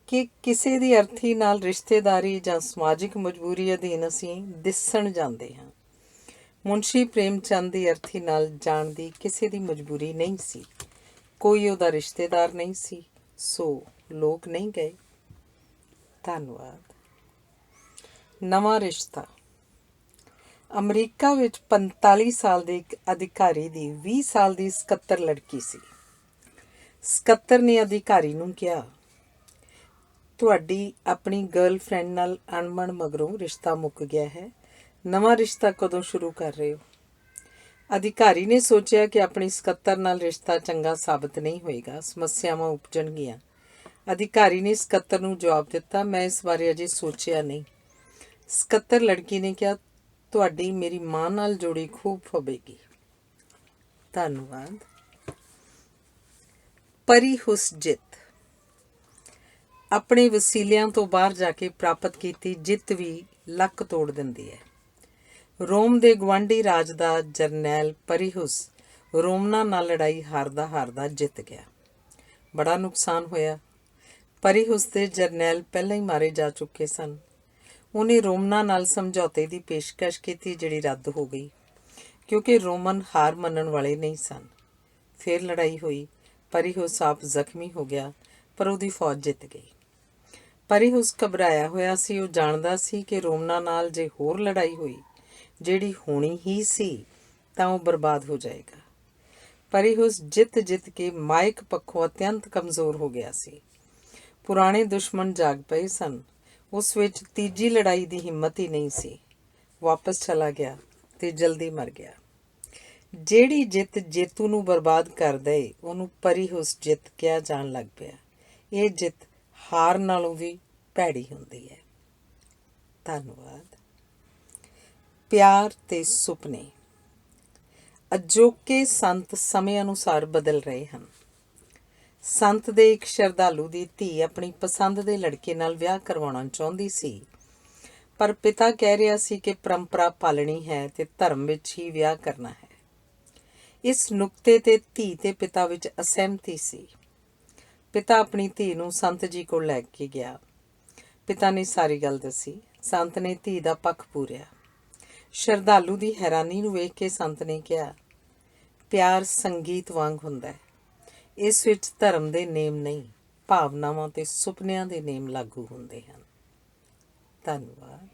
ਕਿ ਕਿਸੇ ਦੀ ਅਰਥੀ ਨਾਲ ਰਿਸ਼ਤੇਦਾਰੀ ਜਾਂ ਸਮਾਜਿਕ ਮਜਬੂਰੀ ਅਧੀਨ ਅਸੀਂ ਦਿਸਣ ਜਾਂਦੇ ਹਾਂ। ਮੁਨਸ਼ੀ ਪ੍ਰੇਮ ਚੰਦ ਦੀ ਅਰਥੀ ਨਾਲ ਜਾਣ ਦੀ ਕਿਸੇ ਦੀ ਮਜਬੂਰੀ ਨਹੀਂ ਸੀ। ਕੋਈ ਉਹਦਾ ਰਿਸ਼ਤੇਦਾਰ ਨਹੀਂ ਸੀ, ਸੋ ਲੋਕ ਨਹੀਂ ਗਏ। ਧੰਨਵਾਦ। ਨਵਾਂ ਰਿਸ਼ਤਾ। ਅਮਰੀਕਾ ਵਿੱਚ 45 ਸਾਲ ਦੇ ਇੱਕ ਅਧਿਕਾਰੀ ਦੀ 20 ਸਾਲ ਦੀ ਸਕੱਤਰ ਲੜਕੀ ਸੀ। ਸਕੱਤਰ ਨੇ ਅਧਿਕਾਰੀ ਨੂੰ ਕਿਹਾ, ਤੁਹਾਡੀ ਆਪਣੀ ਗਰਲਫ੍ਰੈਂਡ ਨਾਲ ਅਣਬਣ ਮਗਰੋਂ ਰਿਸ਼ਤਾ ਮੁੱਕ ਗਿਆ ਹੈ, ਨਵਾਂ ਰਿਸ਼ਤਾ ਕਦੋਂ ਸ਼ੁਰੂ ਕਰ ਰਹੇ ਹੋ? ਅਧਿਕਾਰੀ ਨੇ ਸੋਚਿਆ ਕਿ ਆਪਣੀ ਸਕੱਤਰ ਨਾਲ ਰਿਸ਼ਤਾ ਚੰਗਾ ਸਾਬਤ ਨਹੀਂ ਹੋਏਗਾ, ਸਮੱਸਿਆਵਾਂ ਉਪਜਣਗੀਆਂ। ਅਧਿਕਾਰੀ ਨੇ ਸਕੱਤਰ ਨੂੰ ਜਵਾਬ ਦਿੱਤਾ, ਮੈਂ ਇਸ ਬਾਰੇ ਅਜੇ ਸੋਚਿਆ ਨਹੀਂ। ਸਕੱਤਰ ਲੜਕੀ ਨੇ ਕਿਹਾ, ਤੁਹਾਡੀ ਮੇਰੀ ਮਾਂ ਨਾਲ ਜੋੜੀ ਖੂਬ ਹੋਵੇਗੀ। ਧੰਨਵਾਦ। ਪਰੀਹੁਸ ਜਿੱਤ। ਆਪਣੇ ਵਸੀਲਿਆਂ ਤੋਂ ਬਾਹਰ ਜਾ ਕੇ ਪ੍ਰਾਪਤ ਕੀਤੀ ਜਿੱਤ ਵੀ ਲੱਕ ਤੋੜ ਦਿੰਦੀ ਹੈ। ਰੋਮ ਦੇ ਗੁਆਂਢੀ ਰਾਜ ਦਾ ਜਰਨੈਲ ਪਰੀਹੁਸ ਰੋਮਨਾਂ ਨਾਲ ਲੜਾਈ ਹਾਰਦਾ ਹਾਰਦਾ ਜਿੱਤ ਗਿਆ। ਬੜਾ ਨੁਕਸਾਨ ਹੋਇਆ। ਪਰੀਹੁਸ ਦੇ ਜਰਨੈਲ ਪਹਿਲਾਂ ਹੀ ਮਾਰੇ ਜਾ ਚੁੱਕੇ ਸਨ। ਉਹਨੇ ਰੋਮਨਾਂ ਨਾਲ ਸਮਝੌਤੇ ਦੀ ਪੇਸ਼ਕਸ਼ ਕੀਤੀ, ਜਿਹੜੀ ਰੱਦ ਹੋ ਗਈ ਕਿਉਂਕਿ ਰੋਮਨ ਹਾਰ ਮੰਨਣ ਵਾਲੇ ਨਹੀਂ ਸਨ। ਫਿਰ ਲੜਾਈ ਹੋਈ। ਪਰੀਹੁਸ ਆਪ ਜ਼ਖਮੀ ਹੋ ਗਿਆ, ਪਰ ਉਹਦੀ ਫੌਜ ਜਿੱਤ ਗਈ। ਪਰੀਹੁਸ ਘਬਰਾਇਆ ਹੋਇਆ ਸੀ। ਉਹ ਜਾਣਦਾ ਸੀ ਕਿ ਰੋਮਨਾਂ ਨਾਲ ਜੇ ਹੋਰ ਲੜਾਈ ਹੋਈ, ਜਿਹੜੀ ਹੋਣੀ ਹੀ ਸੀ, ਤਾਂ ਉਹ ਬਰਬਾਦ ਹੋ ਜਾਏਗਾ। ਪਰੀਹੁਸ ਜਿੱਤ ਕੇ ਮਾਇਕ ਪੱਖੋਂ ਅਤਿਅੰਤ ਕਮਜ਼ੋਰ ਹੋ ਗਿਆ ਸੀ। ਪੁਰਾਣੇ ਦੁਸ਼ਮਣ ਜਾਗ ਪਏ ਸਨ। ਉਸ ਵਿੱਚ ਤੀਜੀ ਲੜਾਈ ਦੀ ਹਿੰਮਤ ਹੀ ਨਹੀਂ ਸੀ। ਵਾਪਸ ਚਲਾ ਗਿਆ ਤੇ ਜਲਦੀ ਮਰ ਗਿਆ। ਜਿਹੜੀ ਜਿੱਤ ਜੇਤੂ ਨੂੰ ਬਰਬਾਦ ਕਰ ਦਏ, ਉਹਨੂੰ ਪਰੀਹੁਸ ਜਿੱਤ ਕਿਹਾ ਜਾਣ ਲੱਗ ਪਿਆ। ਇਹ ਜਿੱਤ ਹਾਰ ਨਾਲੋਂ ਵੀ ਭੈੜੀ ਹੁੰਦੀ ਹੈ। ਧੰਨਵਾਦ। ਪਿਆਰ ਤੇ ਸੁਪਨੇ। ਅਜੋਕੇ ਸੰਤ ਸਮੇਂ ਅਨੁਸਾਰ ਬਦਲ ਰਹੇ ਹਨ। ਸੰਤ ਦੇ ਇੱਕ ਸ਼ਰਧਾਲੂ ਦੀ ਧੀ ਆਪਣੀ ਪਸੰਦ ਦੇ ਲੜਕੇ ਨਾਲ ਵਿਆਹ ਕਰਵਾਉਣਾ ਚਾਹੁੰਦੀ ਸੀ, ਪਰ ਪਿਤਾ ਕਹਿ ਰਿਹਾ ਸੀ ਕਿ ਪਰੰਪਰਾ ਪਾਲਣੀ ਹੈ ਤੇ ਧਰਮ ਵਿੱਚ ਹੀ ਵਿਆਹ ਕਰਨਾ ਹੈ। ਇਸ ਨੁਕਤੇ ਤੇ ਧੀ ਤੇ ਪਿਤਾ ਵਿੱਚ ਅਸਹਿਮਤੀ ਸੀ। ਪਿਤਾ ਆਪਣੀ ਧੀ ਨੂੰ ਸੰਤ ਜੀ ਕੋਲ ਲੈ ਕੇ ਗਿਆ। ਪਿਤਾ ਨੇ ਸਾਰੀ ਗੱਲ ਦੱਸੀ। ਸੰਤ ਨੇ ਧੀ ਦਾ ਪੱਖ ਪੂਰਿਆ। ਸ਼ਰਧਾਲੂ ਦੀ ਹੈਰਾਨੀ ਨੂੰ ਵੇਖ ਕੇ ਸੰਤ ਨੇ ਕਿਹਾ, ਪਿਆਰ ਸੰਗੀਤ ਵਾਂਗ ਹੁੰਦਾ ਹੈ। ਇਸ ਵਿੱਚ ਧਰਮ ਦੇ ਨੇਮ ਨਹੀਂ, ਭਾਵਨਾਵਾਂ ਤੇ ਸੁਪਨਿਆਂ ਦੇ ਨੇਮ ਲਾਗੂ ਹੁੰਦੇ ਹਨ। ਧੰਨਵਾਦ।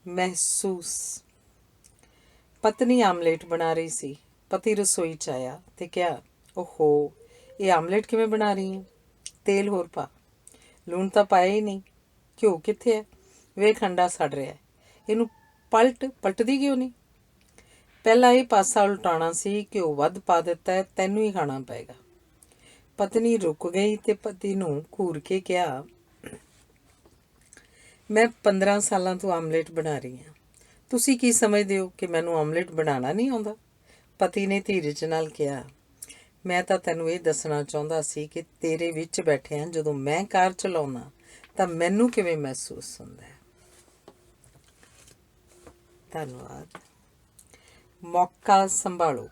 ਮਹਿਸੂਸ। ਪਤਨੀ ਆਮਲੇਟ ਬਣਾ ਰਹੀ ਸੀ। ਪਤੀ ਰਸੋਈ 'ਚ ਆਇਆ ਤੇ ਕਿਹਾ, ਓਹੋ, ਇਹ ਆਮਲੇਟ ਕਿਵੇਂ ਬਣਾ ਰਹੀ ਹੈ? ਤੇਲ ਹੋਰ ਪਾ। ਲੂਣ ਤਾਂ ਪਾਇਆ ਹੀ ਨਹੀਂ। ਘਿਓ ਕਿੱਥੇ ਹੈ? ਵੇਖ, ਅੰਡਾ ਸੜ ਰਿਹਾ ਹੈ। ਇਹਨੂੰ ਪਲਟਦੀ ਕਿਉਂ ਨਹੀਂ? ਪਹਿਲਾਂ ਇਹ ਪਾਸਾ ਉਲਟਾਉਣਾ ਸੀ ਕਿ ਉਹ ਵੱਧ ਪਾ ਦਿੱਤਾ ਹੈ, ਤੈਨੂੰ ਹੀ ਖਾਣਾ ਪਏਗਾ। ਪਤਨੀ ਰੁਕ ਗਈ ਤੇ ਪਤੀ ਨੂੰ ਘੂਰ ਕੇ ਕਿਹਾ, ਮੈਂ 15 ਸਾਲਾਂ ਤੋਂ ਆਮਲੇਟ ਬਣਾ ਰਹੀ ਹਾਂ, ਤੁਸੀਂ ਕੀ ਸਮਝਦੇ ਹੋ ਕਿ ਮੈਨੂੰ ਆਮਲੇਟ ਬਣਾਉਣਾ ਨਹੀਂ ਆਉਂਦਾ? ਪਤੀ ਨੇ ਧੀਰਜ ਨਾਲ ਕਿਹਾ, ਮੈਂ ਤਾਂ ਤੈਨੂੰ ਇਹ ਦੱਸਣਾ ਚਾਹੁੰਦਾ ਸੀ ਕਿ ਤੇਰੇ ਵਿੱਚ ਬੈਠਿਆਂ ਜਦੋਂ ਮੈਂ ਕਾਰ ਚਲਾਉਣਾ ਤਾਂ ਮੈਨੂੰ ਕਿਵੇਂ ਮਹਿਸੂਸ ਹੁੰਦਾ ਹੈ। ਧੰਨਵਾਦ। ਮੌਕਾ ਸੰਭਾਲੋ।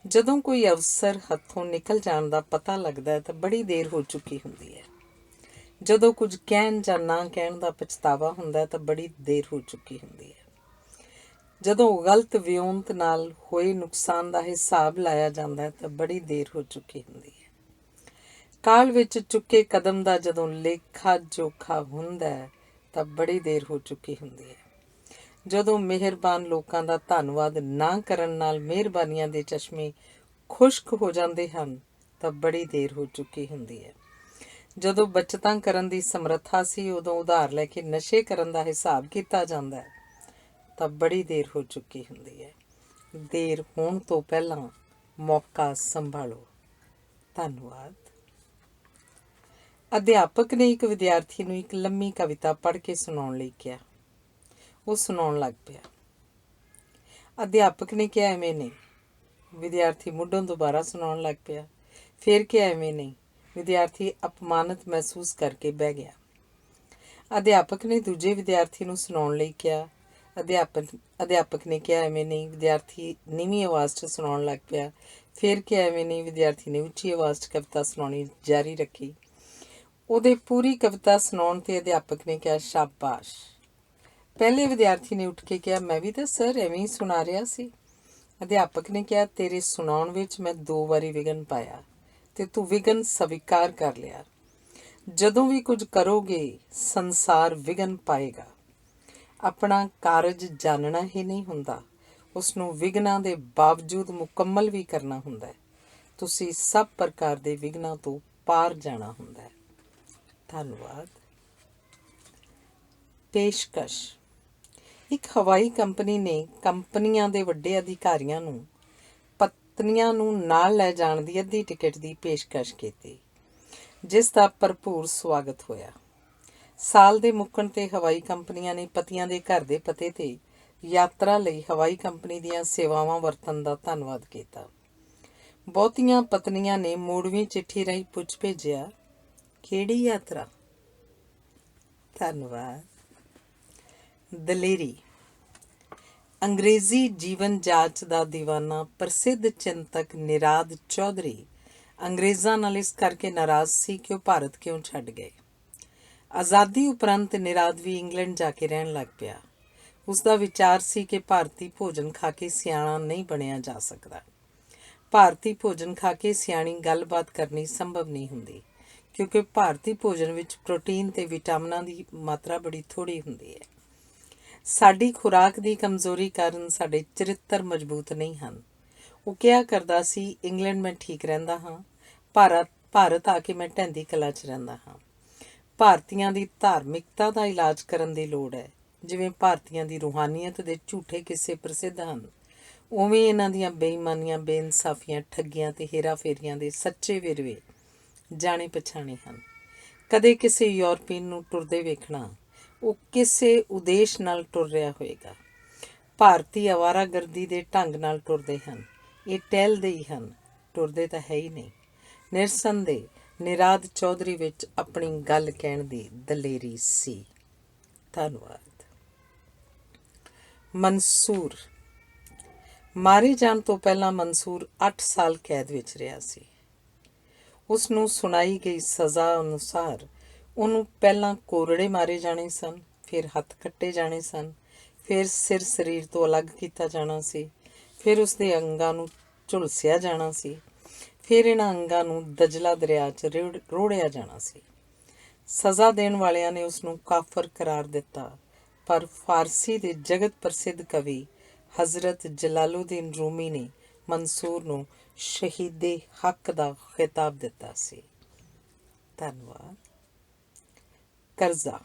ਜਦੋਂ ਕੋਈ ਅਵਸਰ ਹੱਥੋਂ ਨਿਕਲ ਜਾਣ ਦਾ ਪਤਾ ਲੱਗਦਾ ਹੈ ਤਾਂ ਬੜੀ ਦੇਰ ਹੋ ਚੁੱਕੀ ਹੁੰਦੀ ਹੈ। ਜਦੋਂ ਕੁਝ ਕਹਿਣ ਜਾਂ ਨਾ ਕਹਿਣ ਦਾ ਪਛਤਾਵਾ ਹੁੰਦਾ ਹੈ ਤਾਂ ਬੜੀ ਦੇਰ ਹੋ ਚੁੱਕੀ ਹੁੰਦੀ ਹੈ। ਜਦੋਂ ਗਲਤ ਵਿਉਂਤ ਨਾਲ ਹੋਏ ਨੁਕਸਾਨ ਦਾ ਹਿਸਾਬ ਲਾਇਆ ਜਾਂਦਾ ਹੈ ਤਾਂ ਬੜੀ ਦੇਰ ਹੋ ਚੁੱਕੀ ਹੁੰਦੀ ਹੈ। ਕਾਲ ਵਿੱਚ ਚੁੱਕੇ ਕਦਮ ਦਾ ਜਦੋਂ ਲੇਖਾ ਜੋਖਾ ਹੁੰਦਾ ਹੈ ਤਾਂ ਬੜੀ ਦੇਰ ਹੋ ਚੁੱਕੀ ਹੁੰਦੀ ਹੈ। ਜਦੋਂ ਮਿਹਰਬਾਨ ਲੋਕਾਂ ਦਾ ਧੰਨਵਾਦ ਨਾ ਕਰਨ ਨਾਲ ਮਿਹਰਬਾਨੀਆਂ ਦੇ ਚਸ਼ਮੇ ਖੁਸ਼ਕ ਹੋ ਜਾਂਦੇ ਹਨ ਤਾਂ ਬੜੀ ਦੇਰ ਹੋ ਚੁੱਕੀ ਹੁੰਦੀ ਹੈ। ਜਦੋਂ ਬੱਚਤਾਂ ਕਰਨ ਦੀ ਸਮਰੱਥਾ ਸੀ ਉਦੋਂ ਉਧਾਰ ਲੈ ਕੇ ਨਸ਼ੇ ਕਰਨ ਦਾ ਹਿਸਾਬ ਕੀਤਾ ਜਾਂਦਾ ਹੈ ਤਾਂ ਬੜੀ ਦੇਰ ਹੋ ਚੁੱਕੀ ਹੁੰਦੀ ਹੈ। ਦੇਰ ਹੋਣ ਤੋਂ ਪਹਿਲਾਂ ਮੌਕਾ ਸੰਭਾਲੋ। ਧੰਨਵਾਦ। ਅਧਿਆਪਕ ਨੇ ਇੱਕ ਵਿਦਿਆਰਥੀ ਨੂੰ ਇੱਕ ਲੰਮੀ ਕਵਿਤਾ ਪੜ੍ਹ ਕੇ ਸੁਣਾਉਣ ਲਈ ਕਿਹਾ। ਉਹ ਸੁਣਾਉਣ ਲੱਗ ਪਿਆ। ਅਧਿਆਪਕ ਨੇ ਕਿਹਾ, ਐਵੇਂ ਨਹੀਂ। ਵਿਦਿਆਰਥੀ ਮੁੱਢੋਂ ਦੁਬਾਰਾ ਸੁਣਾਉਣ ਲੱਗ ਪਿਆ। ਫਿਰ ਕਿਹਾ, ਐਵੇਂ ਨਹੀਂ। ਵਿਦਿਆਰਥੀ ਅਪਮਾਨਿਤ ਮਹਿਸੂਸ ਕਰਕੇ ਬਹਿ ਗਿਆ। ਅਧਿਆਪਕ ਨੇ ਦੂਜੇ ਵਿਦਿਆਰਥੀ ਨੂੰ ਸੁਣਾਉਣ ਲਈ ਕਿਹਾ। ਅਧਿਆਪਕ ਨੇ ਕਿਹਾ, ਐਵੇਂ ਨਹੀਂ। ਵਿਦਿਆਰਥੀ ਨੀਵੀਂ ਆਵਾਜ਼ 'ਚ ਸੁਣਾਉਣ ਲੱਗ ਪਿਆ। ਫਿਰ ਕਿਹਾ, ਐਵੇਂ ਨਹੀਂ। ਵਿਦਿਆਰਥੀ ਨੇ ਉੱਚੀ ਆਵਾਜ਼ 'ਚ ਕਵਿਤਾ ਸੁਣਾਉਣੀ ਜਾਰੀ ਰੱਖੀ। ਉਹਦੇ ਪੂਰੀ ਕਵਿਤਾ ਸੁਣਾਉਣ 'ਤੇ ਅਧਿਆਪਕ ਨੇ ਕਿਹਾ, ਸ਼ਾਬਾਸ਼। ਪਹਿਲੇ ਵਿਦਿਆਰਥੀ ਨੇ ਉੱਠ ਕੇ ਕਿਹਾ, ਮੈਂ ਵੀ ਤਾਂ ਸਰ ਐਵੇਂ ਹੀ ਸੁਣਾ ਰਿਹਾ ਸੀ। ਅਧਿਆਪਕ ਨੇ ਕਿਹਾ, ਤੇਰੇ ਸੁਣਾਉਣ ਵਿੱਚ ਮੈਂ 2 ਵਾਰੀ ਵਿਘਨ ਪਾਇਆ ਤੇ ਤੂੰ ਵਿਘਨ ਸਵੀਕਾਰ ਕਰ ਲਿਆ। ਜਦੋਂ ਵੀ ਕੁਝ ਕਰੋਗੇ ਸੰਸਾਰ ਵਿਘਨ ਪਾਏਗਾ। ਆਪਣਾ ਕਾਰਜ ਜਾਣਨਾ ਹੀ ਨਹੀਂ ਹੁੰਦਾ, ਉਸ ਨੂੰ ਵਿਘਨਾਂ ਦੇ ਬਾਵਜੂਦ ਮੁਕੰਮਲ ਵੀ ਕਰਨਾ ਹੁੰਦਾ ਹੈ। ਤੁਸੀਂ ਸਭ ਪ੍ਰਕਾਰ ਦੇ ਵਿਘਨਾਂ ਤੋਂ ਪਾਰ ਜਾਣਾ ਹੁੰਦਾ ਹੈ। ਧੰਨਵਾਦ। ਪੇਸ਼ਕਸ਼। ਇੱਕ ਹਵਾਈ ਕੰਪਨੀ ਨੇ ਕੰਪਨੀਆਂ ਦੇ ਵੱਡੇ ਅਧਿਕਾਰੀਆਂ ਨੂੰ ਪਤਨੀਆਂ ਨੂੰ ਨਾਲ ਲੈ ਜਾਣ ਦੀ ਅੱਧੀ ਟਿਕਟ ਦੀ ਪੇਸ਼ਕਸ਼ ਕੀਤੀ, ਜਿਸ ਦਾ ਭਰਪੂਰ ਸਵਾਗਤ ਹੋਇਆ। ਸਾਲ ਦੇ ਮੁੱਕਣ 'ਤੇ ਹਵਾਈ ਕੰਪਨੀਆਂ ਨੇ ਪਤੀਆਂ ਦੇ ਘਰ ਦੇ ਪਤੇ 'ਤੇ ਯਾਤਰਾ ਲਈ ਹਵਾਈ ਕੰਪਨੀ ਦੀਆਂ ਸੇਵਾਵਾਂ ਵਰਤਣ ਦਾ ਧੰਨਵਾਦ ਕੀਤਾ। ਬਹੁਤੀਆਂ ਪਤਨੀਆਂ ਨੇ ਮੋੜਵੀਂ ਚਿੱਠੀ ਰਾਹੀਂ ਪੁੱਛ ਭੇਜਿਆ, ਕਿਹੜੀ ਯਾਤਰਾ? ਧੰਨਵਾਦ। ਦਲੇਰੀ। ਅੰਗਰੇਜ਼ੀ ਜੀਵਨ ਜਾਚ ਦਾ ਦੀਵਾਨਾ ਪ੍ਰਸਿੱਧ ਚਿੰਤਕ ਨਿਰਾਦ ਚੌਧਰੀ ਅੰਗਰੇਜ਼ਾਂ ਨਾਲ ਇਸ ਕਰਕੇ ਨਾਰਾਜ਼ ਸੀ ਕਿ ਉਹ ਭਾਰਤ ਕਿਉਂ ਛੱਡ ਗਏ। ਆਜ਼ਾਦੀ ਉਪਰੰਤ ਨਿਰਾਦ ਵੀ ਇੰਗਲੈਂਡ ਜਾ ਕੇ ਰਹਿਣ ਲੱਗ ਪਿਆ। ਉਸਦਾ ਵਿਚਾਰ ਸੀ ਕਿ ਭਾਰਤੀ ਭੋਜਨ ਖਾ ਕੇ ਸਿਆਣਾ ਨਹੀਂ ਬਣਿਆ ਜਾ ਸਕਦਾ। ਭਾਰਤੀ ਭੋਜਨ ਖਾ ਕੇ ਸਿਆਣੀ ਗੱਲਬਾਤ ਕਰਨੀ ਸੰਭਵ ਨਹੀਂ ਹੁੰਦੀ, ਕਿਉਂਕਿ ਭਾਰਤੀ ਭੋਜਨ ਵਿੱਚ ਪ੍ਰੋਟੀਨ ਅਤੇ ਵਿਟਾਮਿਨਾਂ ਦੀ ਮਾਤਰਾ ਬੜੀ ਥੋੜ੍ਹੀ ਹੁੰਦੀ ਹੈ। ਸਾਡੀ ਖੁਰਾਕ ਦੀ ਕਮਜ਼ੋਰੀ ਕਾਰਨ ਸਾਡੇ ਚਰਿੱਤਰ ਮਜ਼ਬੂਤ ਨਹੀਂ ਹਨ। ਉਹ ਕਿਹਾ ਕਰਦਾ ਸੀ, ਇੰਗਲੈਂਡ ਮੈਂ ਠੀਕ ਰਹਿੰਦਾ ਹਾਂ, ਭਾਰਤ ਆ ਕੇ ਮੈਂ ਢਹਿੰਦੀ ਕਲਾ 'ਚ ਰਹਿੰਦਾ ਹਾਂ। ਭਾਰਤੀਆਂ ਦੀ ਧਾਰਮਿਕਤਾ ਦਾ ਇਲਾਜ ਕਰਨ ਦੀ ਲੋੜ ਹੈ। ਜਿਵੇਂ ਭਾਰਤੀਆਂ ਦੀ ਰੂਹਾਨੀਅਤ ਦੇ ਝੂਠੇ ਕਿੱਸੇ ਪ੍ਰਸਿੱਧ ਹਨ, ਉਵੇਂ ਇਹਨਾਂ ਦੀਆਂ ਬੇਈਮਾਨੀਆਂ, ਬੇਇਨਸਾਫੀਆਂ, ਠੱਗੀਆਂ ਅਤੇ ਹੇਰਾਫੇਰੀਆਂ ਦੇ ਸੱਚੇ ਵੇਰਵੇ ਜਾਣੇ ਪਛਾਣੇ ਹਨ। ਕਦੇ ਕਿਸੇ ਯੂਰਪੀਨ ਨੂੰ ਟੁਰਦੇ ਵੇਖਣਾ, ਉਹ ਕਿਸੇ ਉਦੇਸ਼ ਨਾਲ ਟੁਰ ਰਿਹਾ ਹੋਏਗਾ। ਭਾਰਤੀ ਅਵਾਰਾਗਰਦੀ ਦੇ ਢੰਗ ਨਾਲ ਟੁਰਦੇ ਹਨ। ਇਹ ਟਹਿਲਦੇ ਹੀ ਹਨ, ਟੁਰਦੇ ਤਾਂ ਹੈ ਹੀ ਨਹੀਂ। ਨਿਰਸੰਦੇਹ ਨਿਰਾਦ ਚੌਧਰੀ ਵਿੱਚ ਆਪਣੀ ਗੱਲ ਕਹਿਣ ਦੀ ਦਲੇਰੀ ਸੀ। ਧੰਨਵਾਦ। ਮਨਸੂਰ। ਮਾਰੇ ਜਾਣ ਤੋਂ ਪਹਿਲਾਂ ਮਨਸੂਰ 8 ਸਾਲ ਕੈਦ ਵਿੱਚ ਰਿਹਾ ਸੀ। ਉਸ ਨੂੰ ਸੁਣਾਈ ਗਈ ਸਜ਼ਾ ਅਨੁਸਾਰ ਉਹਨੂੰ ਪਹਿਲਾਂ ਕੋਰੜੇ ਮਾਰੇ ਜਾਣੇ ਸਨ, ਫਿਰ ਹੱਥ ਕੱਟੇ ਜਾਣੇ ਸਨ, ਫਿਰ ਸਿਰ ਸਰੀਰ ਤੋਂ ਅਲੱਗ ਕੀਤਾ ਜਾਣਾ ਸੀ, ਫਿਰ ਉਸਦੇ ਅੰਗਾਂ ਨੂੰ ਝੁਲਸਿਆ ਜਾਣਾ ਸੀ, ਫਿਰ ਇਹਨਾਂ ਅੰਗਾਂ ਨੂੰ ਦਜਲਾ ਦਰਿਆ 'ਚ ਰੋੜਿਆ ਜਾਣਾ ਸੀ। ਸਜ਼ਾ ਦੇਣ ਵਾਲਿਆਂ ਨੇ ਉਸ ਨੂੰ ਕਾਫਰ ਕਰਾਰ ਦਿੱਤਾ, ਪਰ ਫਾਰਸੀ ਦੇ ਜਗਤ ਪ੍ਰਸਿੱਧ ਕਵੀ ਹਜ਼ਰਤ ਜਲਾਲੁਦੀਨ ਰੂਮੀ ਨੇ ਮਨਸੂਰ ਨੂੰ ਸ਼ਹੀਦੇ ਹੱਕ ਦਾ ਖਿਤਾਬ ਦਿੱਤਾ ਸੀ। ਧੰਨਵਾਦ। ਕਰਜ਼ਾ।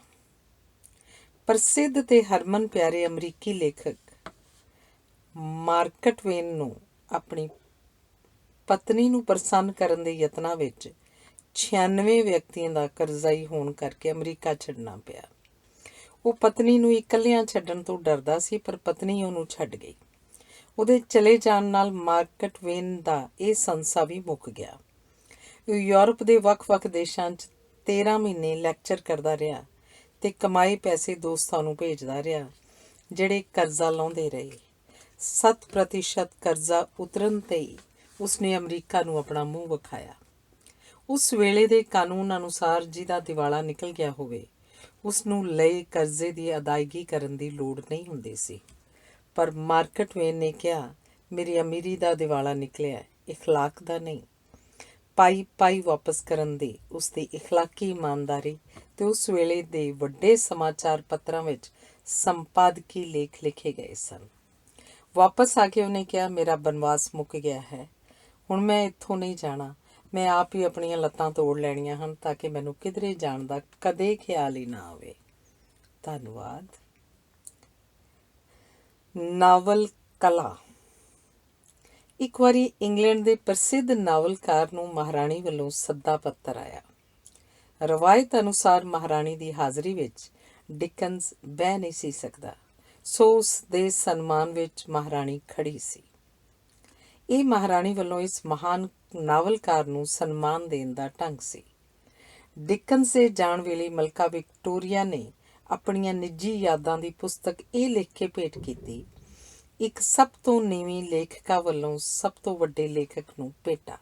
ਪ੍ਰਸਿੱਧ ਤੇ ਹਰਮਨ ਪਿਆਰੇ ਅਮਰੀਕੀ ਲੇਖਕ ਮਾਰਕ ਟਵੇਨ ਨੂੰ ਆਪਣੀ ਪਤਨੀ ਨੂੰ ਪ੍ਰਸੰਨ ਕਰਨ ਦੇ ਯਤਨਾਂ ਵਿੱਚ 96 ਵਿਅਕਤੀਆਂ ਦਾ ਕਰਜ਼ਾਈ ਹੋਣ ਕਰਕੇ ਅਮਰੀਕਾ ਛੱਡਣਾ ਪਿਆ। ਉਹ ਪਤਨੀ ਨੂੰ ਇਕੱਲਿਆਂ ਛੱਡਣ ਤੋਂ ਡਰਦਾ ਸੀ, ਪਰ ਪਤਨੀ ਉਹਨੂੰ ਛੱਡ ਗਈ। ਉਹਦੇ ਚਲੇ ਜਾਣ ਨਾਲ ਮਾਰਕ ਟਵੇਨ ਦਾ ਇਹ ਸੰਸਾ ਵੀ ਮੁੱਕ ਗਿਆ। ਉਹ ਯੂਰਪ ਦੇ ਵੱਖ-ਵੱਖ ਦੇਸ਼ਾਂ 'ਚ 13 ਮਹੀਨੇ ਲੈਕਚਰ ਕਰਦਾ ਰਿਹਾ ਤੇ ਕਮਾਏ ਪੈਸੇ ਦੋਸਤਾਂ ਨੂੰ ਭੇਜਦਾ ਰਿਹਾ, ਜਿਹੜੇ ਕਰਜ਼ਾ ਲਾਉਂਦੇ ਰਹੇ। 7% ਕਰਜ਼ਾ ਉਤਰਨ 'ਤੇ ਹੀ ਉਸਨੇ ਅਮਰੀਕਾ ਨੂੰ ਆਪਣਾ ਮੂੰਹ ਵਿਖਾਇਆ। ਉਸ ਵੇਲੇ ਦੇ ਕਾਨੂੰਨ ਅਨੁਸਾਰ ਜਿਹਦਾ ਦਿਵਾਲਾ ਨਿਕਲ ਗਿਆ ਹੋਵੇ, ਉਸਨੂੰ ਲਏ ਕਰਜ਼ੇ ਦੀ ਅਦਾਇਗੀ ਕਰਨ ਦੀ ਲੋੜ ਨਹੀਂ ਹੁੰਦੀ ਸੀ। ਪਰ ਮਾਰਕ ਟਵੇਨ ਨੇ ਕਿਹਾ, ਮੇਰੀ ਅਮੀਰੀ ਦਾ ਦਿਵਾਲਾ ਨਿਕਲਿਆ, ਇਖਲਾਕ ਦਾ ਨਹੀਂ। ਪਾਈ ਵਾਪਸ ਕਰਨ ਦੀ ਉਸਦੀ ਇਖਲਾਕੀ ਇਮਾਨਦਾਰੀ ਤੇ ਉਸ ਵੇਲੇ ਦੇ ਵੱਡੇ ਸਮਾਚਾਰ ਪੱਤਰਾਂ ਵਿੱਚ ਸੰਪਾਦਕੀ ਲੇਖ ਲਿਖੇ ਗਏ ਸਨ। ਵਾਪਸ ਆ ਕੇ ਉਹਨੇ ਕਿਹਾ, ਮੇਰਾ ਬਨਵਾਸ ਮੁੱਕ ਗਿਆ ਹੈ, ਹੁਣ ਮੈਂ ਇੱਥੋਂ ਨਹੀਂ ਜਾਣਾ। ਮੈਂ ਆਪ ਹੀ ਆਪਣੀਆਂ ਲੱਤਾਂ ਤੋੜ ਲੈਣੀਆਂ ਹਨ ਤਾਂ ਕਿ ਮੈਨੂੰ ਕਿਧਰੇ ਜਾਣ ਦਾ ਕਦੇ ਖਿਆਲ ਹੀ ਨਾ ਆਵੇ। ਧੰਨਵਾਦ। ਨਾਵਲ ਕਲਾ। ਇੱਕ ਵਾਰੀ ਇੰਗਲੈਂਡ ਦੇ ਪ੍ਰਸਿੱਧ ਨਾਵਲਕਾਰ ਨੂੰ ਮਹਾਰਾਣੀ ਵੱਲੋਂ ਸੱਦਾ ਪੱਤਰ ਆਇਆ। ਰਵਾਇਤ ਅਨੁਸਾਰ ਮਹਾਰਾਣੀ ਦੀ ਹਾਜ਼ਰੀ ਵਿੱਚ ਡਿਕਨਸ ਬਹਿ ਨਹੀਂ ਸੀ ਸਕਦਾ, ਸੋ ਉਸ ਦੇ ਸਨਮਾਨ ਵਿੱਚ ਮਹਾਰਾਣੀ ਖੜੀ ਸੀ। ਇਹ ਮਹਾਰਾਣੀ ਵੱਲੋਂ ਇਸ ਮਹਾਨ ਨਾਵਲਕਾਰ ਨੂੰ ਸਨਮਾਨ ਦੇਣ ਦਾ ਢੰਗ ਸੀ। ਡਿਕਨਸ ਦੇ ਜਾਣ ਵੇਲੇ ਮਲਕਾ ਵਿਕਟੋਰੀਆ ਨੇ ਆਪਣੀਆਂ ਨਿੱਜੀ ਯਾਦਾਂ ਦੀ ਪੁਸਤਕ ਇਹ ਲਿਖ ਕੇ ਭੇਟ ਕੀਤੀ, ਇੱਕ ਸਭ ਤੋਂ ਨੀਵੀਂ ਲੇਖਕਾ ਵੱਲੋਂ ਸਭ ਤੋਂ ਵੱਡੇ ਲੇਖਕ ਨੂੰ ਭੇਟਾ।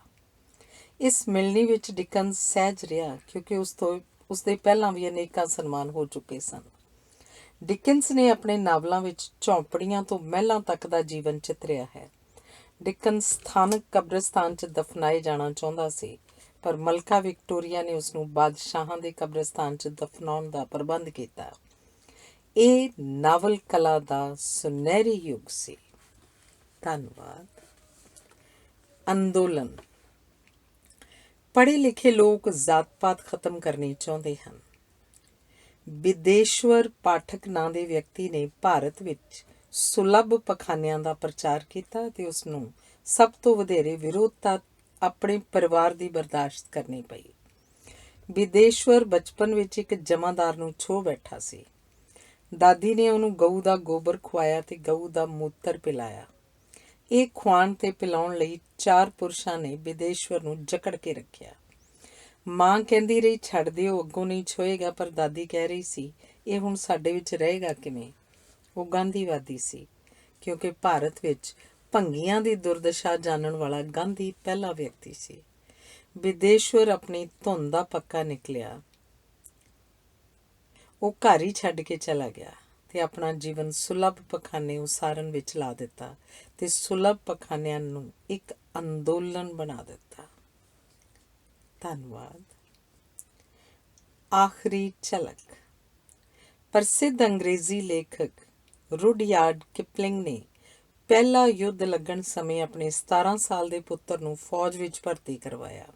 ਇਸ ਮਿਲਣੀ ਵਿੱਚ ਡਿਕਨਸ ਸਹਿਜ ਰਿਹਾ, ਕਿਉਂਕਿ ਉਸਦੇ ਪਹਿਲਾਂ ਵੀ ਅਨੇਕਾਂ ਸਨਮਾਨ ਹੋ ਚੁੱਕੇ ਸਨ। ਡਿਕਨਸ ਨੇ ਆਪਣੇ ਨਾਵਲਾਂ ਵਿੱਚ ਝੌਂਪੜੀਆਂ ਤੋਂ ਮਹਿਲਾਂ ਤੱਕ ਦਾ ਜੀਵਨ ਚਿਤਰਿਆ ਹੈ। ਡਿਕਨਸ ਸਥਾਨਕ ਕਬਰਸਤਾਨ 'ਚ ਦਫਨਾਏ ਜਾਣਾ ਚਾਹੁੰਦਾ ਸੀ, ਪਰ ਮਲਕਾ ਵਿਕਟੋਰੀਆ ਨੇ ਉਸਨੂੰ ਬਾਦਸ਼ਾਹਾਂ ਦੇ ਕਬਰਸਤਾਨ 'ਚ ਦਫਨਾਉਣ ਦਾ ਪ੍ਰਬੰਧ ਕੀਤਾ। ਇਹ ਨਾਵਲ ਕਲਾ ਦਾ ਸੁਨਹਿਰੀ ਯੁੱਗ ਸੀ। ਧੰਨਵਾਦ। ਅੰਦੋਲਨ। ਪੜ੍ਹੇ ਲਿਖੇ ਲੋਕ ਜ਼ਾਤ-ਪਾਤ ਖਤਮ ਕਰਨੀ ਚਾਹੁੰਦੇ ਹਨ। ਬਿਦੇਸ਼ਵਰ ਪਾਠਕ ਨਾਂ ਦੇ ਵਿਅਕਤੀ ਨੇ ਭਾਰਤ ਵਿੱਚ ਸੁਲਭ ਪਖਾਨਿਆਂ ਦਾ ਪ੍ਰਚਾਰ ਕੀਤਾ ਅਤੇ ਉਸਨੂੰ ਸਭ ਤੋਂ ਵਧੇਰੇ ਵਿਰੋਧਤਾ ਆਪਣੇ ਪਰਿਵਾਰ ਦੀ ਬਰਦਾਸ਼ਤ ਕਰਨੀ ਪਈ। ਬਿਦੇਸ਼ਵਰ ਬਚਪਨ ਵਿੱਚ ਇੱਕ ਜਮਾਂਦਾਰ ਨੂੰ ਛੋਹ ਬੈਠਾ ਸੀ। ਦਾਦੀ ਨੇ ਉਹਨੂੰ ਗਊ ਦਾ ਗੋਬਰ ਖਵਾਇਆ ਤੇ ਗਊ ਦਾ ਮੂਤਰ ਪਿਲਾਇਆ। ਇਹ ਖਵਾਉਣ ਤੇ ਪਿਲਾਉਣ ਲਈ 4 ਪੁਰਸ਼ਾਂ ਨੇ ਬਿਦੇਸ਼ਵਰ ਨੂੰ ਜਕੜ ਕੇ ਰੱਖਿਆ। ਮਾਂ ਕਹਿੰਦੀ ਰਹੀ, ਛੱਡ ਦਿਓ, ਅੱਗੋਂ ਨਹੀਂ ਛੋਹੇਗਾ, ਪਰ ਦਾਦੀ ਕਹਿ ਰਹੀ ਸੀ, ਇਹ ਹੁਣ ਸਾਡੇ ਵਿੱਚ ਰਹੇਗਾ ਕਿਵੇਂ। ਉਹ ਗਾਂਧੀਵਾਦੀ ਸੀ, ਕਿਉਂਕਿ ਭਾਰਤ ਵਿੱਚ ਭੰਗੀਆਂ ਦੀ ਦੁਰਦਸ਼ਾ ਜਾਣਨ ਵਾਲਾ ਗਾਂਧੀ ਪਹਿਲਾ ਵਿਅਕਤੀ ਸੀ। ਬਿਦੇਸ਼ਵਰ ਆਪਣੀ ਧੁਨ ਦਾ ਪੱਕਾ ਨਿਕਲਿਆ। ਉਹ ਘਰ ਹੀ ਛੱਡ ਕੇ ਚਲਾ ਗਿਆ ਤੇ ਆਪਣਾ ਜੀਵਨ ਸੁਲਭ ਪਖਾਨੇ ਉਸਾਰਨ ਵਿੱਚ ਲਾ ਦਿੱਤਾ ਤੇ ਸੁਲਭ ਪਖਾਨਿਆਂ ਨੂੰ ਇੱਕ ਅੰਦੋਲਨ ਬਣਾ ਦਿੱਤਾ। ਧੰਨਵਾਦ। ਆਖਰੀ ਝਲਕ। ਪ੍ਰਸਿੱਧ ਅੰਗਰੇਜ਼ੀ ਲੇਖਕ ਰੁਡਯਾਰਡ ਕਿਪਲਿੰਗ ਨੇ ਪਹਿਲਾ ਯੁੱਧ ਲੱਗਣ ਸਮੇਂ ਆਪਣੇ 17 ਸਾਲ ਦੇ ਪੁੱਤਰ ਨੂੰ ਫੌਜ ਵਿੱਚ ਭਰਤੀ ਕਰਵਾਇਆ।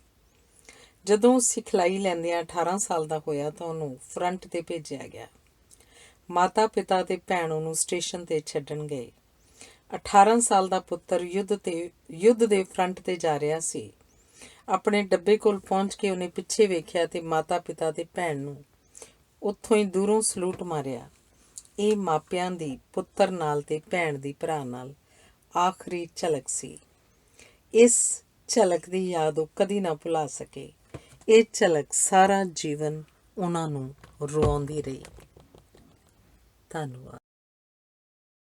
ਜਦੋਂ ਸਿਖਲਾਈ ਲੈਂਦਿਆਂ 18 ਸਾਲ ਦਾ ਹੋਇਆ ਤਾਂ ਉਹਨੂੰ ਫਰੰਟ 'ਤੇ ਭੇਜਿਆ ਗਿਆ। ਮਾਤਾ ਪਿਤਾ ਤੇ ਭੈਣ ਉਹਨੂੰ ਸਟੇਸ਼ਨ 'ਤੇ ਛੱਡਣ ਗਏ। 18 ਸਾਲ ਦਾ ਪੁੱਤਰ ਯੁੱਧ ਦੇ ਫਰੰਟ 'ਤੇ ਜਾ ਰਿਹਾ ਸੀ। ਆਪਣੇ ਡੱਬੇ ਕੋਲ ਪਹੁੰਚ ਕੇ ਉਹਨੇ ਪਿੱਛੇ ਵੇਖਿਆ ਤੇ ਮਾਤਾ ਪਿਤਾ ਤੇ ਭੈਣ ਨੂੰ ਉੱਥੋਂ ਹੀ ਦੂਰੋਂ ਸਲੂਟ ਮਾਰਿਆ। ਇਹ ਮਾਪਿਆਂ ਦੀ ਪੁੱਤਰ ਨਾਲ ਤੇ ਭੈਣ ਦੀ ਭਰਾ ਨਾਲ ਆਖਰੀ ਝਲਕ ਸੀ। ਇਸ ਝਲਕ ਦੀ ਯਾਦ ਉਹ ਕਦੀ ਨਾ ਭੁਲਾ ਸਕੇ। ਇਹ ਝਲਕ ਸਾਰਾ ਜੀਵਨ ਉਹਨਾਂ ਨੂੰ ਰਵਾਉਂਦੀ ਰਹੀ। ਧੰਨਵਾਦ।